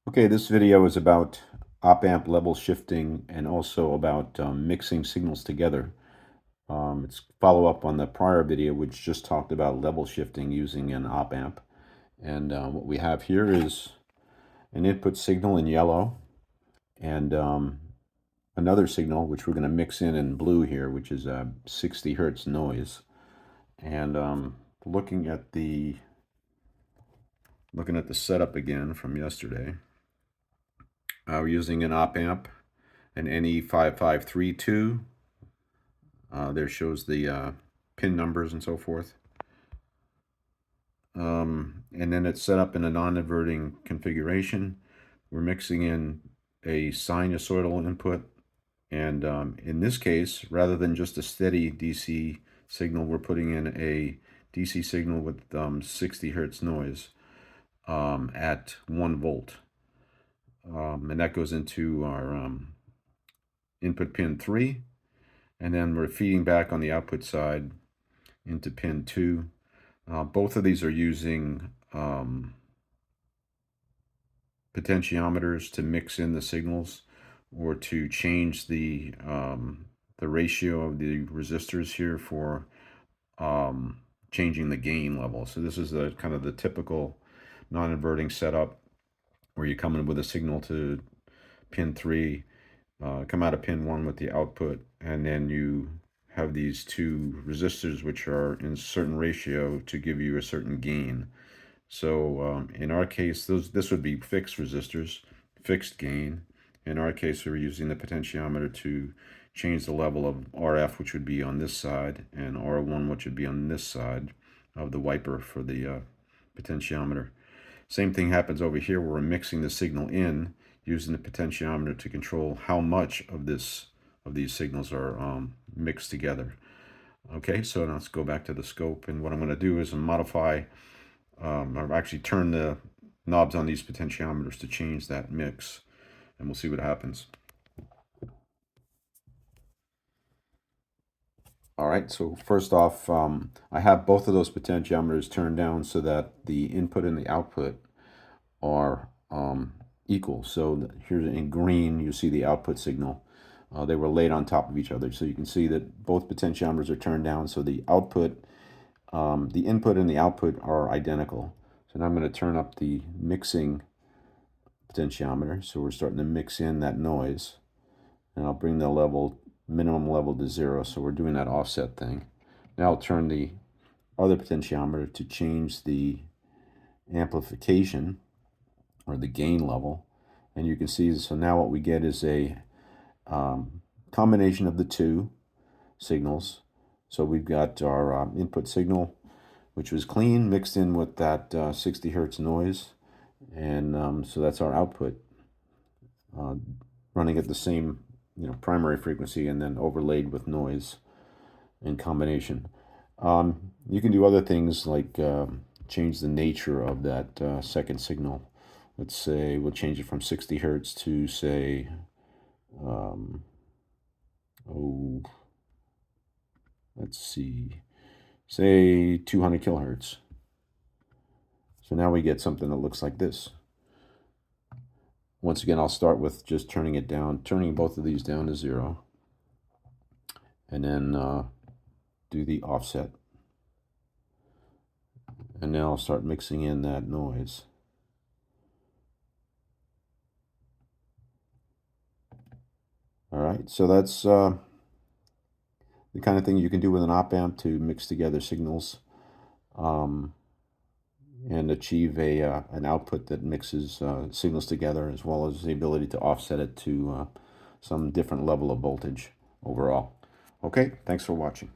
Okay, this video is about op-amp level shifting and also about mixing signals together. It's follow-up on the prior video, which just talked about level shifting using an op-amp. And what we have here is an input signal in yellow and another signal, which we're going to mix in blue here, which is a 60 hertz noise. And looking at the setup again from yesterday, we're using an op-amp, an NE5532. There shows the pin numbers and so forth. And then it's set up in a non-inverting configuration. We're mixing in a sinusoidal input. And in this case, rather than just a steady DC signal, we're putting in a DC signal with 60 hertz noise at 1 volt. And that goes into our input pin 3. And then we're feeding back on the output side into pin 2. Both of these are using potentiometers to mix in the signals or to change the ratio of the resistors here for changing the gain level. So this is the kind of the typical non-inverting setup where you come in with a signal to pin 3, come out of pin 1 with the output, and then you have these two resistors which are in a certain ratio to give you a certain gain. So in our case, this would be fixed resistors, fixed gain. In our case, we're using the potentiometer to change the level of RF, which would be on this side, and R1, which would be on this side of the wiper for the potentiometer. Same thing happens over here where we're mixing the signal in using the potentiometer to control how much of these signals are mixed together. Okay, so now let's go back to the scope, and what I'm going to do is modify, or actually turn the knobs on these potentiometers to change that mix, and we'll see what happens. All right, so first off, I have both of those potentiometers turned down so that the input and the output are equal. So here's in green, you see the output signal. They were laid on top of each other. So you can see that both potentiometers are turned down. So the output, the input and the output are identical. So now I'm going to turn up the mixing potentiometer. So we're starting to mix in that noise. And I'll bring the level, minimum level to 0. So we're doing that offset thing. Now I'll turn the other potentiometer to change the amplification or the gain level, and you can see, so now what we get is a combination of the two signals. So we've got our input signal, which was clean, mixed in with that 60 hertz noise, and so that's our output, running at the same primary frequency and then overlaid with noise in combination. You can do other things like change the nature of that second signal. Let's say we'll change it from 60 hertz to, say, let's see, say 200 kilohertz. So now we get something that looks like this. Once again, I'll start with just turning it down, turning both of these down to 0, and then do the offset. And now I'll start mixing in that noise. All right, so that's the kind of thing you can do with an op-amp to mix together signals and achieve an output that mixes signals together, as well as the ability to offset it to some different level of voltage overall. Okay, thanks for watching.